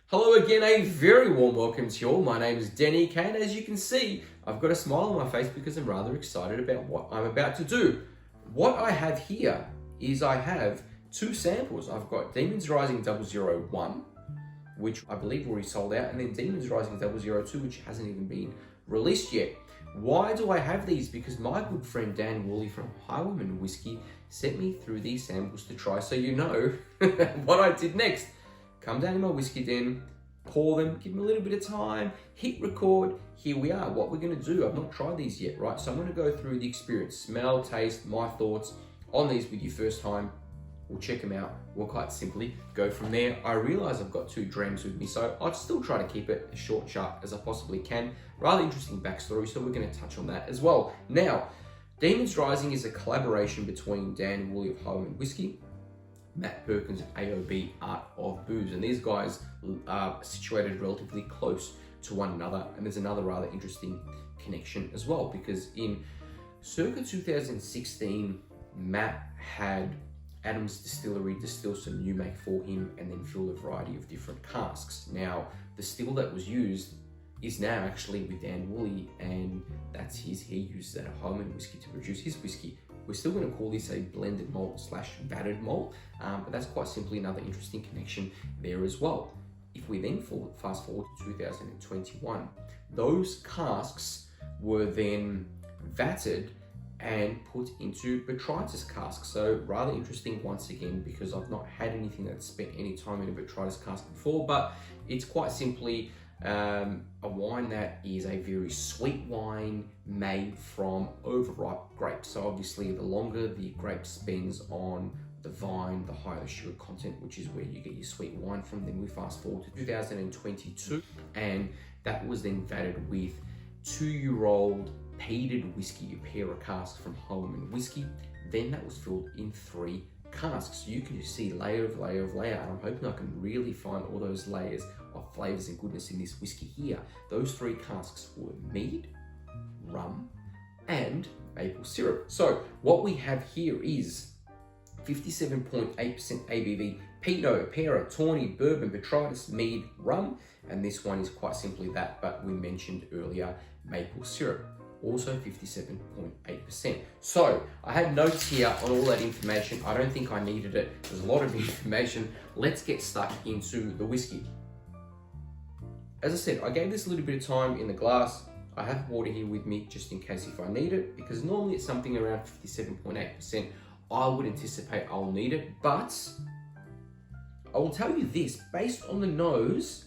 Hello again, a very warm welcome to you all. My name is Deni, and as you can see, I've got a smile on my face because I'm rather excited about what I'm about to do. What I have here is I have two samples. I've got Demon's Rising 001, which I believe already sold out, and then Demon's Rising 002, which hasn't even been released yet. Why do I have these? Because my good friend Dan Woolley from Highwayman Whisky sent me through these samples to try, so you know what I did next. Come down to my whiskey den, pour them, give them a little bit of time, hit record. Here we are. What we're going to do, I've not tried these yet, right? So I'm going to go through the experience, smell, taste, my thoughts on these with you first time. We'll check them out. We'll quite simply go from there. I realize I've got 2 drams with me, so I'll still try to keep it as short and sharp as I possibly can. Rather interesting backstory, so we're going to touch on that as well. Now, Demon's Rising is a collaboration between Dan Woolley of Highwayman Whisky, Matt Perkins of AOB Art of Booze, and these guys are situated relatively close to one another. And there's another rather interesting connection as well, because in circa 2016, Matt had Adams Distillery distill some new make for him and then fill a variety of different casks. Now, the still that was used is now actually with Dan Woolley, and that's he uses that at Highwayman Whisky to produce his whiskey. We're still going to call this a blended malt / vatted malt, but that's quite simply another interesting connection there as well. If we then fast forward to 2021, those casks were then vatted and put into botrytis casks. So rather interesting once again, because I've not had anything that's spent any time in a botrytis cask before, but it's quite simply a wine that is a very sweet wine made from overripe grapes. So obviously the longer the grape spends on the vine, the higher the sugar content, which is where you get your sweet wine from. Then we fast forward to 2022, and that was then vatted with 2-year-old peated whiskey, a pair of casks from Highwayman Whisky. Then that was filled in 3 casks. So you can just see layer of layer of layer, and I'm hoping I can really find all those layers of flavors and goodness in this whiskey here. Those 3 casks were mead, rum, and maple syrup. So what we have here is 57.8% ABV Pinot, Pera, Tawny, Bourbon, Botrytis, Mead, Rum, and this one is quite simply that, but we mentioned earlier maple syrup. Also 57.8%. So I had notes here on all that information. I don't think I needed it. There's a lot of information. Let's get stuck into the whiskey. As I said, I gave this a little bit of time in the glass. I have water here with me just in case if I need it, because normally it's something around 57.8%. I would anticipate I'll need it, but I will tell you this, based on the nose,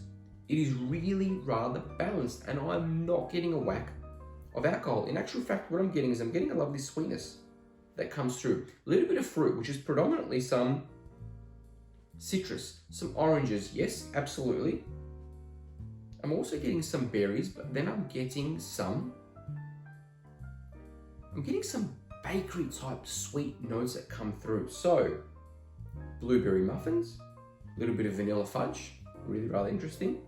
it is really rather balanced, and I'm not getting a whack of alcohol. In actual fact, what I'm getting is I'm getting a lovely sweetness that comes through. A little bit of fruit, which is predominantly some citrus, some oranges, yes, absolutely. I'm also getting some berries, but then I'm getting some bakery type sweet notes that come through. So, blueberry muffins, a little bit of vanilla fudge, really rather interesting.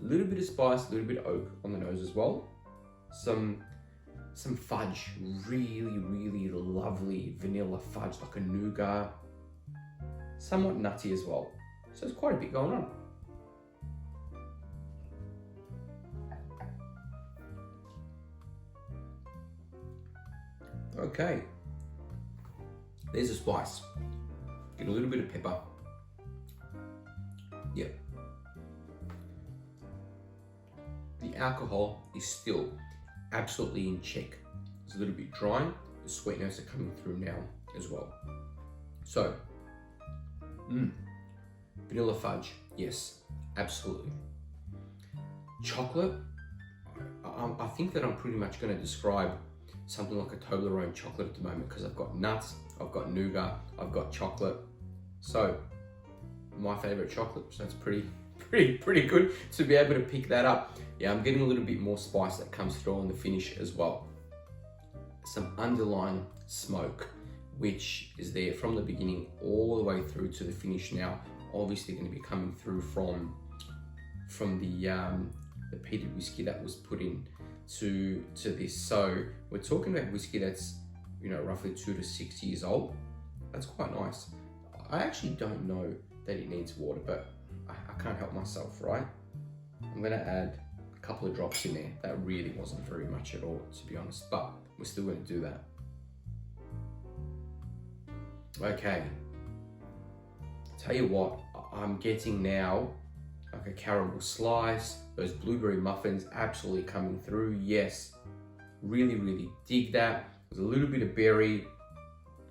A little bit of spice, a little bit of oak on the nose as well. Some fudge, really lovely vanilla fudge, like a nougat, somewhat nutty as well. So there's quite a bit going on. Okay, there's a spice. Get a little bit of pepper. Yep. The alcohol is still absolutely in check. It's a little bit dry. The sweet notes are coming through now as well. So, vanilla fudge, yes, absolutely. Chocolate, I think that I'm pretty much going to describe something like a Toblerone chocolate at the moment, because I've got nuts, I've got nougat, I've got chocolate. So, my favorite chocolate, so it's pretty good to be able to pick that up. Yeah, I'm getting a little bit more spice that comes through on the finish as well. Some underlying smoke, which is there from the beginning all the way through to the finish now. Obviously going to be coming through from the peated whiskey that was put in to this. So we're talking about whiskey that's, roughly 2 to 6 years old. That's quite nice. I actually don't know that it needs water, but I can't help myself, right? I'm gonna add a couple of drops in there. That really wasn't very much at all, to be honest, but we're still gonna do that. Okay. Tell you what, I'm getting now like a caramel slice, those blueberry muffins absolutely coming through. Yes, really, really dig that. There's a little bit of berry,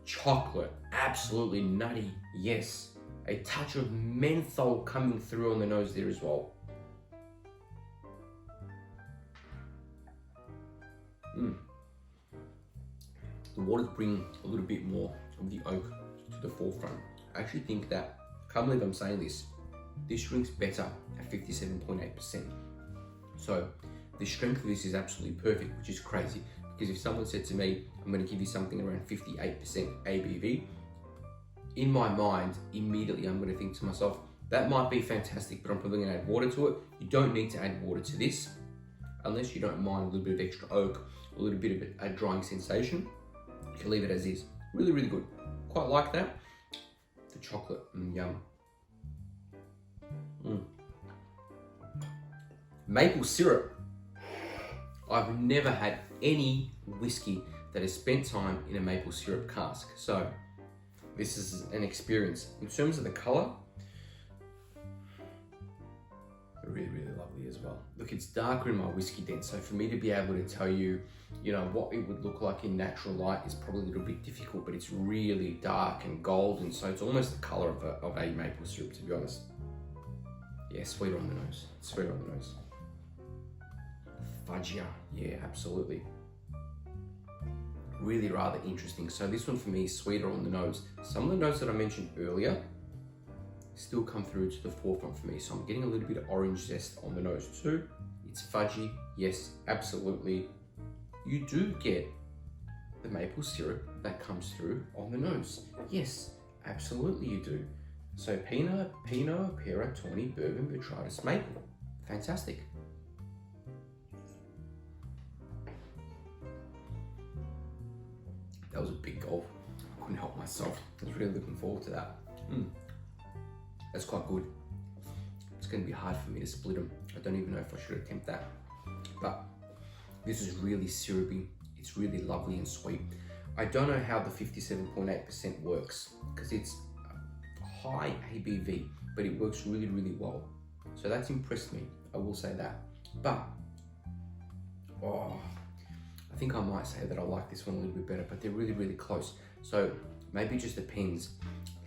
chocolate, absolutely nutty. Yes, a touch of menthol coming through on the nose there as well. The waters bring a little bit more of the oak to the forefront. I actually think that, I can't believe I'm saying this drink's better at 57.8%. So the strength of this is absolutely perfect, which is crazy, because if someone said to me, I'm going to give you something around 58% ABV, in my mind, immediately I'm going to think to myself, that might be fantastic, but I'm probably going to add water to it. You don't need to add water to this, unless you don't mind a little bit of extra oak, a little bit of a drying sensation. You can leave it as is. Really, really good. Quite like that. The chocolate, yum. Maple syrup. I've never had any whiskey that has spent time in a maple syrup cask. So this is an experience. In terms of the color, really, really lovely as well. Look, it's darker in my whiskey den, so for me to be able to tell you, what it would look like in natural light is probably a little bit difficult, but it's really dark and golden, so it's almost the color of a maple syrup, to be honest. Yeah, sweet on the nose, sweet on the nose. Fudgier, yeah, absolutely. Really rather interesting. So this one for me is sweeter on the nose. Some of the notes that I mentioned earlier still come through to the forefront for me. So I'm getting a little bit of orange zest on the nose too. It's fudgy, yes, absolutely. You do get the maple syrup that comes through on the nose. Yes, absolutely you do. So Pinot Pera Tawny Bourbon Botrytis Maple. Fantastic. That was a big gulp. I couldn't help myself. I was really looking forward to that. That's quite good. It's going to be hard for me to split them. I don't even know if I should attempt that. But this is really syrupy. It's really lovely and sweet. I don't know how the 57.8% works, because it's high ABV, but it works really, really well. So that's impressed me, I will say that. But, I think I might say that I like this one a little bit better, but they're really, really close. So maybe it just depends.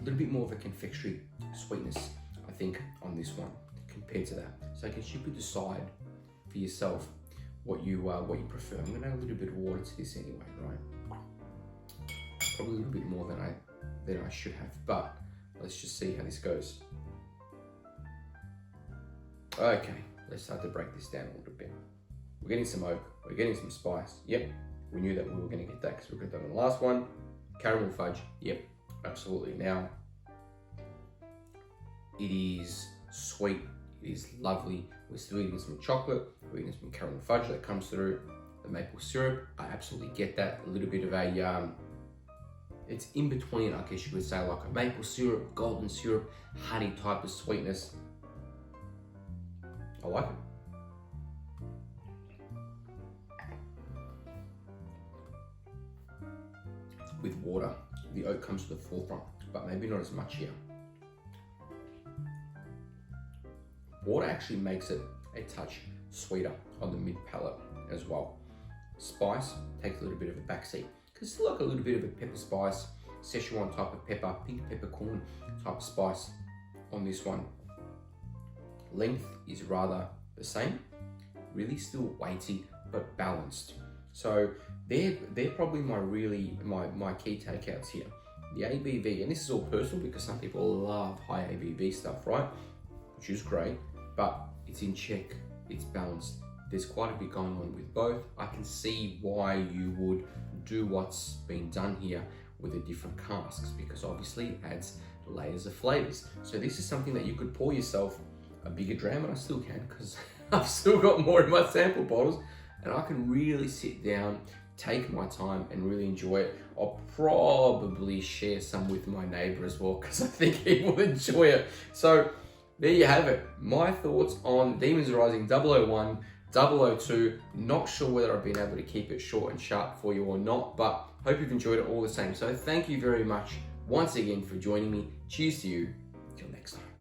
A little bit more of a confectionery sweetness, I think, on this one compared to that. So I guess you could decide for yourself what you prefer. I'm gonna add a little bit of water to this anyway, right? Probably a little bit more than I should have, but let's just see how this goes. Okay, let's start to break this down a little bit. We're getting some oak, we're getting some spice. Yep, we knew that we were gonna get that because we got that on the last one. Caramel fudge, yep, absolutely. Now, it is sweet, it is lovely. We're still eating some chocolate, we're eating some caramel fudge that comes through. The maple syrup, I absolutely get that. A little bit of a, it's in between, I guess you would say, like a maple syrup, golden syrup, honey type of sweetness. I like it. With water, the oak comes to the forefront, but maybe not as much here. Water actually makes it a touch sweeter on the mid palate as well. Spice takes a little bit of a backseat, because it's like a little bit of a pepper spice, Szechuan type of pepper, pink peppercorn type of spice on this one. Length is rather the same, really still weighty, but balanced. So they're probably my key takeouts here. The ABV, and this is all personal because some people love high ABV stuff, right? Which is great, but it's in check, it's balanced. There's quite a bit going on with both. I can see why you would do what's been done here with the different casks, because obviously it adds layers of flavors. So this is something that you could pour yourself a bigger dram, and I still can because I've still got more in my sample bottles, and I can really sit down, take my time and really enjoy it. I'll probably share some with my neighbor as well because I think he will enjoy it. So there you have it. My thoughts on Demons Rising 001, 002. Not sure whether I've been able to keep it short and sharp for you or not, but hope you've enjoyed it all the same. So thank you very much once again for joining me. Cheers to you. Till next time.